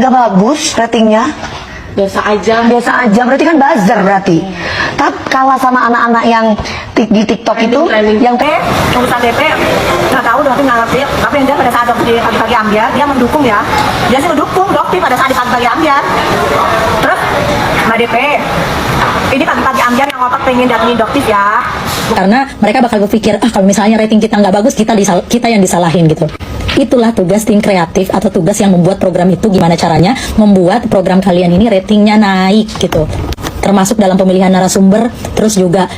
Gak bagus ratingnya. Biasa aja. Biasa aja, berarti kan buzzer berarti. Tapi kalah sama anak-anak yang di TikTok itu, yang urusan DP nggak tahu Dokti nggak ngerti, tapi dia pada saat Dokti pagi-pagi ambiar dia mendukung ya, dia sih mendukung Dokti pada saat di pagi-pagi ambiar. Terus Mbak DP ini pagi-pagi ambiar yang otak pengen datengin Dokti ya, karena mereka bakal berpikir kalau misalnya rating kita nggak bagus kita yang disalahin gitu. Itulah tugas tim kreatif atau tugas yang membuat program itu, gimana caranya membuat program kalian ini ratingnya naik gitu, termasuk dalam pemilihan narasumber, terus juga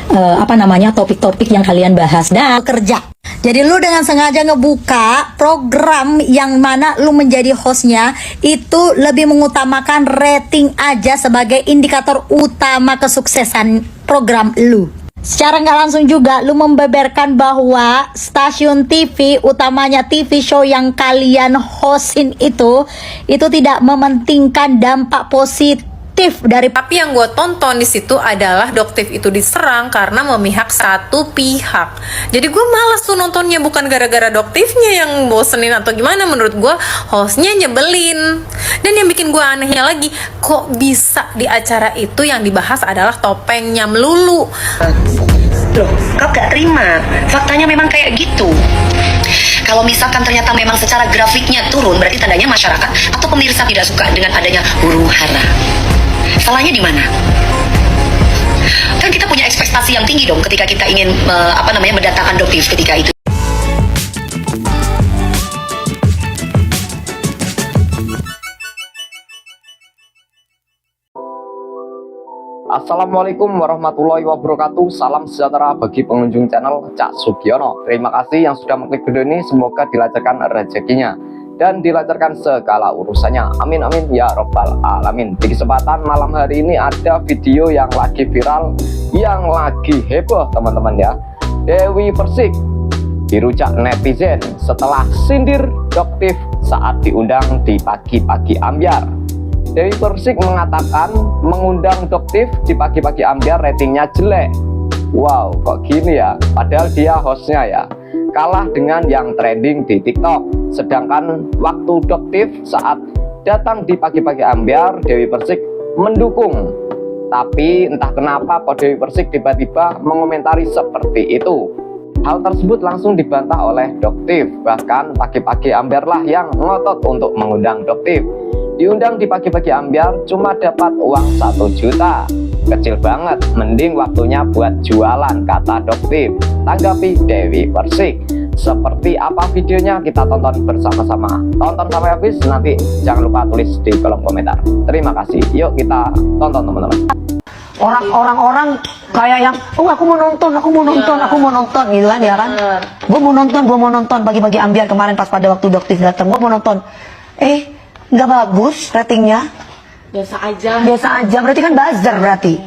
topik-topik yang kalian bahas dan kerja. Jadi lu dengan sengaja ngebuka program yang mana lu menjadi hostnya itu lebih mengutamakan rating aja sebagai indikator utama kesuksesan program lu. Secara nggak langsung juga lu membeberkan bahwa stasiun TV, utamanya TV show yang kalian hostin itu tidak mementingkan dampak positif dari. Tapi yang gue tonton di situ adalah Doktif itu diserang karena memihak satu pihak. Jadi gue malas tuh nontonnya, bukan gara-gara Doktifnya yang bosenin atau gimana. Menurut gue hostnya nyebelin. Dan yang bikin gue anehnya lagi, kok bisa di acara itu yang dibahas adalah topengnya melulu. Loh, kau gak terima? Faktanya memang kayak gitu. Kalau misalkan ternyata memang secara grafiknya turun, berarti tandanya masyarakat atau pemirsa tidak suka dengan adanya huru hara. Salahnya di mana? Kan kita punya ekspektasi yang tinggi dong ketika kita ingin mendatangkan Doktif ketika itu. Assalamualaikum warahmatullahi wabarakatuh. Salam sejahtera bagi pengunjung channel Cak Sugiono. Terima kasih yang sudah mengklik video ini. Semoga dilancarkan rezekinya dan dilancarkan segala urusannya. Amin amin ya robbal alamin. Di kesempatan malam hari ini ada video yang lagi viral, yang lagi heboh teman-teman ya. Dewi Persik dirujak netizen setelah sindir Doktif saat diundang di pagi-pagi ambiar. Dewi Persik mengatakan mengundang Doktif di pagi-pagi ambiar ratingnya jelek. Wow, kok gini ya? Padahal dia hostnya ya. Kalah dengan yang trending di TikTok. Sedangkan waktu Doktif saat datang di pagi-pagi ambiar, Dewi Persik mendukung. Tapi entah kenapa kok Dewi Persik tiba-tiba mengomentari seperti itu. Hal tersebut langsung dibantah oleh Doktif. Bahkan pagi-pagi ambiar lah yang ngotot untuk mengundang Doktif. Diundang di pagi-pagi ambiar cuma dapat uang 1 juta. Kecil banget, mending waktunya buat jualan, kata Doktif. Tanggapi Dewi Persik. Seperti apa videonya kita tonton bersama-sama. Tonton sampai habis, nanti jangan lupa tulis di kolom komentar. Terima kasih. Yuk kita tonton teman-teman. Orang-orang kayak yang aku mau nonton gitu kan ya kan. Gue mau nonton pagi-pagi ambiar kemarin pas pada waktu Doktif datang, gue mau nonton. Nggak bagus ratingnya. Biasa aja. Biasa aja, berarti kan buzzer berarti.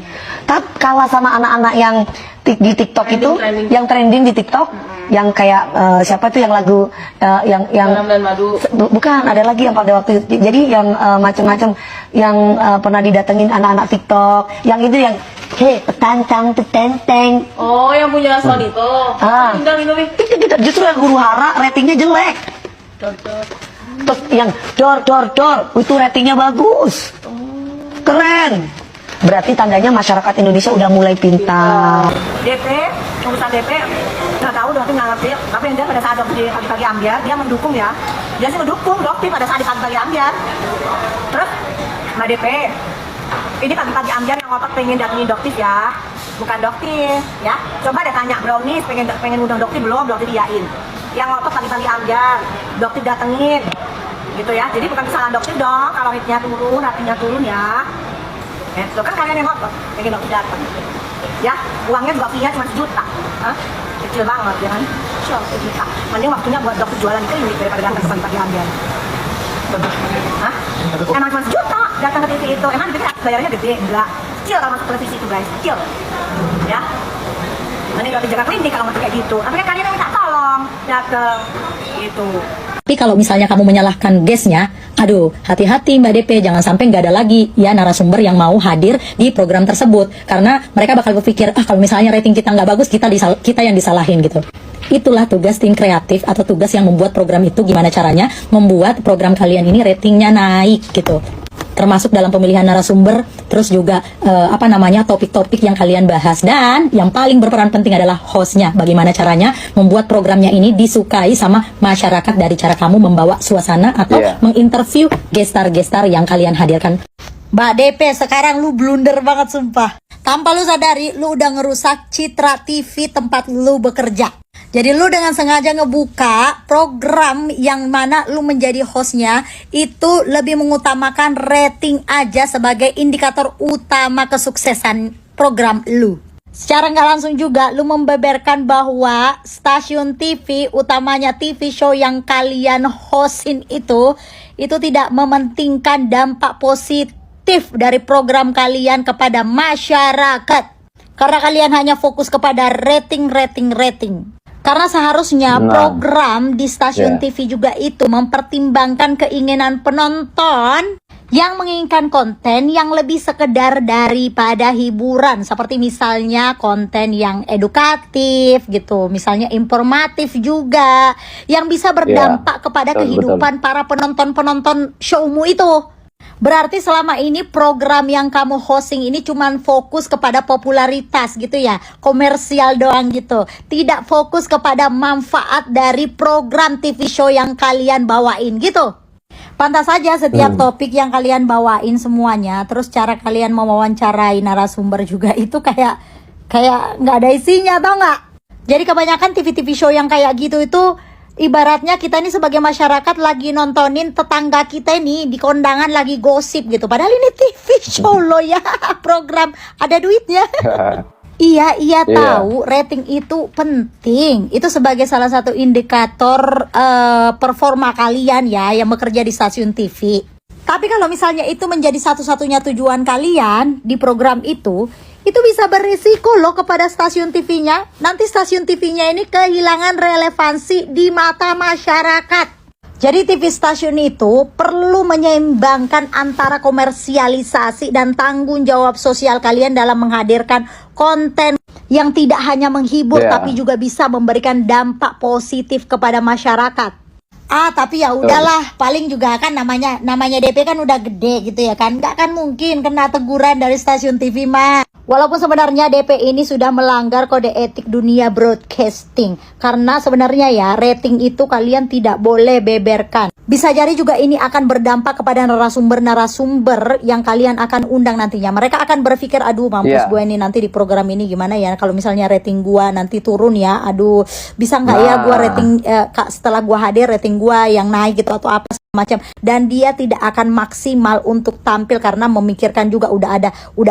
Tapi kalah sama anak-anak yang di TikTok itu, yang trending di TikTok, yang kayak siapa tuh yang lagu yang Garam dan Madu. Bukan, ada lagi yang pada waktu jadi yang macam-macam yang pernah didatengin anak-anak TikTok, yang itu yang petantang. Oh, yang punya soal itu. Itu justru yang huru hara ratingnya jelek. Terus yang dor itu ratingnya bagus, keren. Berarti tandanya masyarakat Indonesia udah mulai pintar. DP urusan DP nggak tahu Dokti nggak ngerti, tapi dia pada saat Dokti pagi-pagi ambiar dia mendukung ya, dia sih mendukung Dokti pada saat di pagi-pagi ambiar. Terus Mbak DP ini pagi-pagi ambiar yang otak pengen datengin Dokti ya, bukan Dokti ya. Coba deh tanya Brownies pengen undang Dokti belum, Dokti diain. Yang ngotot pagi-pagi ambiar, Doktif datengin, gitu ya. Jadi bukan kesalahan Doktif dong kalau hitnya turun, hatinya turun ya. Itu kan kalian yang ngotot, pengen Doktif dateng. Ya, uangnya juga punya cuma 1 juta. Kecil banget ya kan? 1 juta. Mending waktunya buat Doktif jualan di klinik daripada datang ke pagi-pagi ambiar. Emang cuma 1 juta datang ke TV itu. Emang TV bayarnya gede? Enggak. Kecil kalau masuk televisi itu guys, kecil. Ya. Mending Doktif jaga klinik kalau masih kayak gitu. Tapi kan kalian yang minta tolong dateng gitu. Tapi kalau misalnya kamu menyalahkan guestnya, aduh, hati-hati Mbak DP, jangan sampai nggak ada lagi ya narasumber yang mau hadir di program tersebut, karena mereka bakal berpikir kalau misalnya rating kita nggak bagus kita yang disalahin gitu. Itulah tugas tim kreatif atau tugas yang membuat program itu gimana caranya membuat program kalian ini ratingnya naik gitu. Termasuk dalam pemilihan narasumber, terus juga topik-topik yang kalian bahas, dan yang paling berperan penting adalah hostnya. Bagaimana caranya membuat programnya ini disukai sama masyarakat dari cara kamu membawa suasana atau menginterview gestar-gestar yang kalian hadirkan. Mbak DP, sekarang lu blunder banget sumpah. Tanpa lu sadari, lu udah ngerusak citra TV tempat lu bekerja. Jadi lu dengan sengaja ngebuka program yang mana lu menjadi hostnya itu lebih mengutamakan rating aja sebagai indikator utama kesuksesan program lu. Secara nggak langsung juga lu membeberkan bahwa stasiun TV, utamanya TV show yang kalian hostin itu tidak mementingkan dampak positif dari program kalian kepada masyarakat. Karena kalian hanya fokus kepada rating. Karena seharusnya program di stasiun TV juga itu mempertimbangkan keinginan penonton yang menginginkan konten yang lebih sekedar daripada hiburan. Seperti misalnya konten yang edukatif gitu, misalnya informatif juga, yang bisa berdampak kepada kehidupan para penonton-penonton showmu itu. Berarti selama ini program yang kamu hosting ini cuman fokus kepada popularitas gitu ya, komersial doang gitu. Tidak fokus kepada manfaat dari program TV show yang kalian bawain gitu. Pantas saja setiap topik yang kalian bawain semuanya, terus cara kalian mewawancarai narasumber juga itu kayak nggak ada isinya, tau nggak? Jadi kebanyakan TV-TV show yang kayak gitu itu ibaratnya kita ini sebagai masyarakat lagi nontonin tetangga kita ini di kondangan lagi gosip gitu. Padahal ini TV show loh ya, program ada duitnya. Iya tahu rating itu penting. Itu sebagai salah satu indikator performa kalian ya yang bekerja di stasiun TV. Tapi kalau misalnya itu menjadi satu-satunya tujuan kalian di program itu bisa berisiko loh kepada stasiun TV-nya. Nanti stasiun TV-nya ini kehilangan relevansi di mata masyarakat. Jadi TV stasiun itu perlu menyeimbangkan antara komersialisasi dan tanggung jawab sosial kalian dalam menghadirkan konten yang tidak hanya menghibur tapi juga bisa memberikan dampak positif kepada masyarakat. Tapi ya udahlah, paling juga kan namanya DP kan udah gede gitu ya kan. Nggak kan mungkin kena teguran dari stasiun TV mah. Walaupun sebenarnya DP ini sudah melanggar kode etik dunia broadcasting. Karena sebenarnya ya rating itu kalian tidak boleh beberkan. Bisa jadi juga ini akan berdampak kepada narasumber-narasumber yang kalian akan undang nantinya. Mereka akan berpikir, aduh mampus gue ini nanti di program ini gimana ya. Kalau misalnya rating gue nanti turun ya, aduh bisa nggak ya gue rating setelah gue hadir rating gue yang naik gitu atau apa macam. Dan dia tidak akan maksimal untuk tampil karena memikirkan juga udah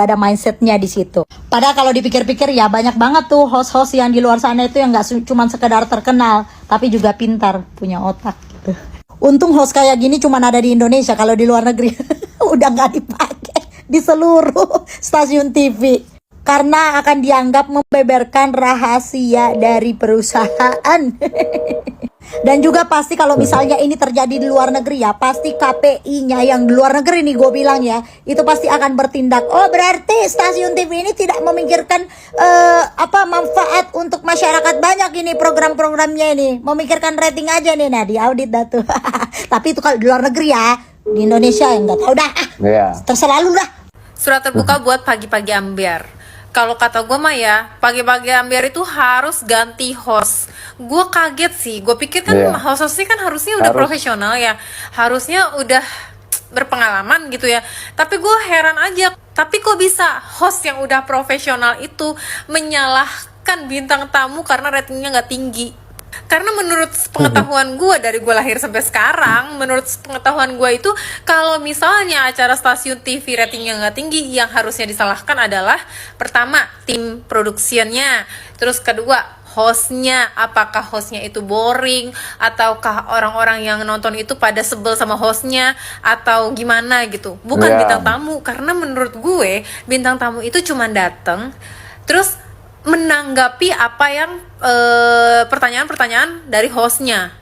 ada mindsetnya di situ. Padahal kalau dipikir-pikir ya banyak banget tuh host-host yang di luar sana itu yang nggak cuma sekedar terkenal, tapi juga pintar, punya otak gitu. Untung host kayak gini cuma ada di Indonesia, kalau di luar negeri udah nggak dipakai di seluruh stasiun TV. Karena akan dianggap membeberkan rahasia dari perusahaan. Dan juga pasti kalau misalnya ini terjadi di luar negeri ya, pasti KPI-nya yang di luar negeri nih gue bilang ya, itu pasti akan bertindak. Oh berarti stasiun TV ini tidak memikirkan manfaat untuk masyarakat banyak ini program-programnya ini. Memikirkan rating aja nih, nah di audit dah tuh. Tapi itu kalau di luar negeri ya, di Indonesia ya nggak tahu dah. Terserah lu dah. Surat terbuka buat pagi-pagi ambiar. Kalau kata gue mah ya, pagi-pagi ambiar itu harus ganti host. Gue kaget sih, gue pikir kan host-hostnya kan harusnya udah profesional ya, harusnya udah berpengalaman gitu ya. Tapi gue heran aja, tapi kok bisa host yang udah profesional itu menyalahkan bintang tamu karena ratingnya nggak tinggi? Karena menurut pengetahuan gue dari gue lahir sampai sekarang, menurut pengetahuan gue itu kalau misalnya acara stasiun TV ratingnya nggak tinggi, yang harusnya disalahkan adalah pertama tim produksiannya, terus kedua hostnya, apakah hostnya itu boring, ataukah orang-orang yang nonton itu pada sebel sama hostnya, atau gimana gitu. Bukan bintang tamu, karena menurut gue bintang tamu itu cuma dateng terus menanggapi apa yang pertanyaan-pertanyaan dari hostnya.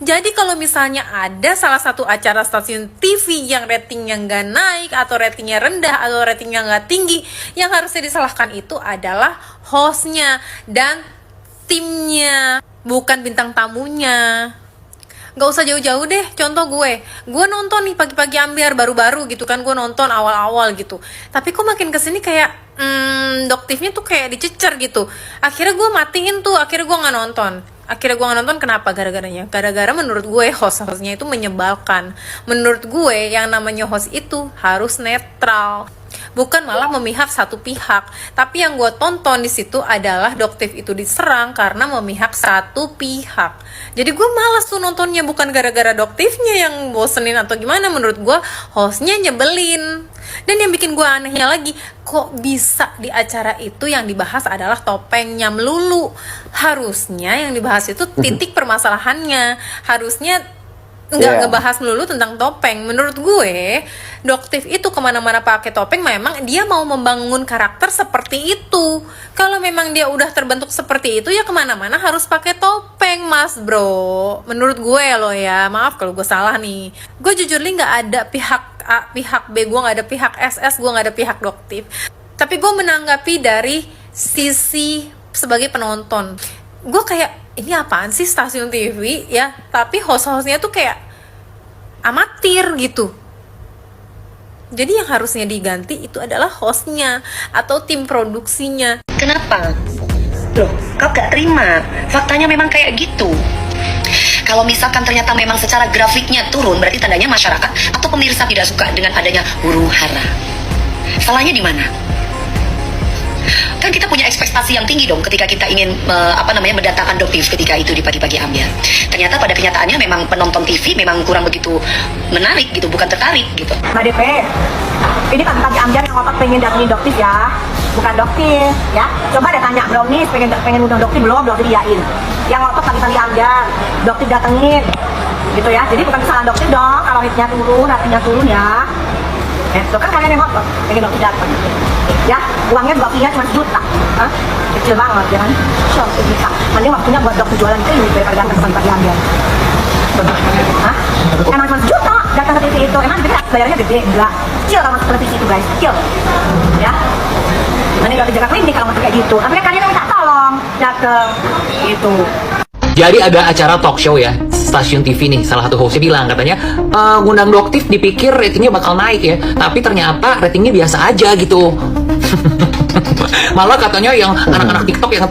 Jadi kalau misalnya ada salah satu acara stasiun TV yang ratingnya nggak naik, atau ratingnya rendah, atau ratingnya nggak tinggi, yang harusnya disalahkan itu adalah hostnya dan timnya, bukan bintang tamunya. Gak usah jauh-jauh deh, contoh gue nonton nih pagi-pagi ambiar baru-baru gitu kan, gue nonton awal-awal gitu, tapi kok makin kesini kayak doktifnya tuh kayak dicecer gitu, akhirnya gue matiin tuh, akhirnya gue nggak nonton. Kenapa? Gara-gara menurut gue host-hostnya itu menyebalkan. Menurut gue yang namanya host itu harus netral, bukan malah memihak satu pihak. Tapi yang gue tonton di situ adalah doktif itu diserang karena memihak satu pihak. Jadi gue malas tuh nontonnya, bukan gara-gara doktifnya yang bosenin atau gimana. Menurut gue hostnya nyebelin. Dan yang bikin gue anehnya lagi, kok bisa di acara itu yang dibahas adalah topengnya melulu. Harusnya yang dibahas itu titik permasalahannya. Harusnya nggak ngebahas melulu tentang topeng. Menurut gue doktif itu kemana-mana pakai topeng, memang dia mau membangun karakter seperti itu. Kalau memang dia udah terbentuk seperti itu, ya kemana-mana harus pakai topeng, mas bro. Menurut gue loh ya, maaf kalau gue salah nih. Gue jujur nih nggak ada pihak A, pihak B, gue nggak ada pihak SS, gue nggak ada pihak doktif. Tapi gue menanggapi dari sisi sebagai penonton. Gue kayak, ini apaan sih stasiun TV ya, tapi host-hostnya tuh kayak amatir gitu. Jadi yang harusnya diganti itu adalah hostnya atau tim produksinya. Kenapa? Loh, kau gak terima? Faktanya memang kayak gitu. Kalau misalkan ternyata memang secara grafiknya turun, berarti tandanya masyarakat atau pemirsa tidak suka dengan adanya huru hara. Salahnya di mana? Kan kita punya ekspektasi yang tinggi dong ketika kita ingin mendatangkan doktif ketika itu di pagi-pagi ambiar. Ternyata pada kenyataannya memang penonton TV memang kurang begitu menarik gitu, bukan tertarik gitu. Mbak DP, ini pagi-pagi ambiar yang otak pengen datengin doktif ya, bukan doktif ya. Coba deh tanya Brownies, pengen undang doktif belum diain. Yang otak pagi-pagi ambiar, doktif datengin gitu ya. Jadi bukan kesalahan doktif dong kalau hitnya turun, hatinya turun ya. Itu kan kalian yang ngotot, pengen doktif dateng ya, uangnya dokternya cuma 1 juta. Hah? Kecil banget ya kan, 1 juta. Mending waktunya buat dokter jualan itu daripada datang ke pagi ambiar. Hah? Emang cuma 1 juta datang ke TV itu, emang gede, bayarnya gede? Enggak, kecil kalau masuk televisi itu guys, kecil ya. Mending gak jaga klinik kalau masuk kayak gitu. Tapi kan kalian minta tolong dateng gitu. Jadi ada acara talk show ya, stasiun TV nih, salah satu hostnya bilang katanya ngundang doktif dipikir ratingnya bakal naik ya, tapi ternyata ratingnya biasa aja gitu. Malah katanya yang anak-anak TikTok yang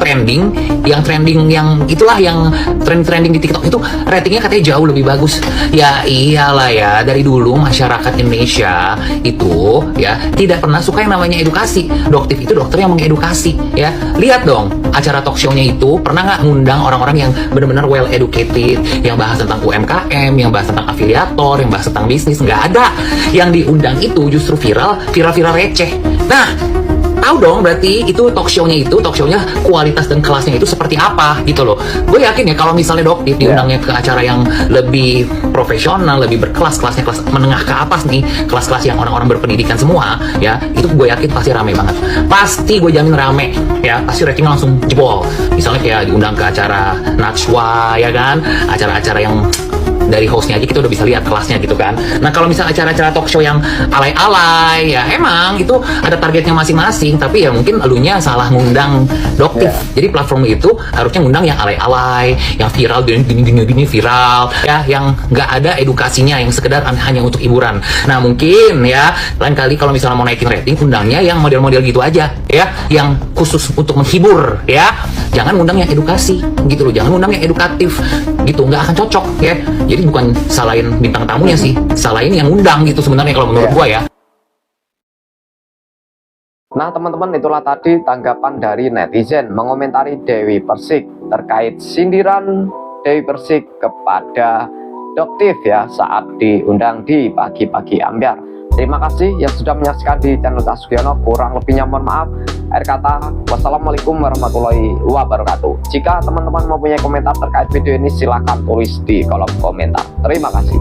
trending yang itulah yang trending di TikTok itu ratingnya katanya jauh lebih bagus. Ya iyalah ya, dari dulu masyarakat Indonesia itu ya tidak pernah suka yang namanya edukasi. Doktif itu dokter yang mengedukasi ya. Lihat dong acara talk show-nya itu pernah nggak ngundang orang-orang yang benar-benar well educated, yang bahas tentang UMKM, yang bahas tentang afiliator, yang bahas tentang bisnis. Nggak ada. Yang diundang itu justru viral receh. Nah, tahu dong berarti itu talk show-nya kualitas dan kelasnya itu seperti apa gitu loh. Gue yakin ya kalau misalnya doktif diundangnya ke acara yang lebih profesional, lebih berkelas, kelasnya kelas menengah ke atas nih, kelas-kelas yang orang-orang berpendidikan semua ya, itu gue yakin pasti rame banget. Pasti gue jamin rame ya, pasti ratingnya langsung jebol. Misalnya kayak diundang ke acara Najwa ya kan, acara-acara yang dari hostnya aja kita udah bisa lihat kelasnya gitu kan. Nah kalau misal acara-acara talk show yang alay-alay ya emang itu ada targetnya masing-masing, tapi ya mungkin elunya salah ngundang doktif. Jadi platform itu harusnya ngundang yang alay-alay, yang viral gini viral ya, yang nggak ada edukasinya, yang sekedar hanya untuk hiburan. Nah mungkin ya lain kali kalau misalnya mau naikin rating, undangnya yang model-model gitu aja ya, yang khusus untuk menghibur ya. Jangan ngundang yang edukasi gitu loh, jangan ngundang yang edukatif gitu, nggak akan cocok ya. Jadi bukan salahin bintang tamunya sih, salahin yang ngundang gitu sebenarnya kalau menurut gua ya. Nah teman-teman, itulah tadi tanggapan dari netizen mengomentari Dewi Persik terkait sindiran Dewi Persik kepada doktif ya saat diundang di pagi-pagi ambiar. Terima kasih yang sudah menyaksikan di channel Cak Sugiono. Kurang lebihnya mohon maaf. Akhir kata, wassalamualaikum warahmatullahi wabarakatuh. Jika teman-teman mempunyai komentar terkait video ini, silahkan tulis di kolom komentar. Terima kasih.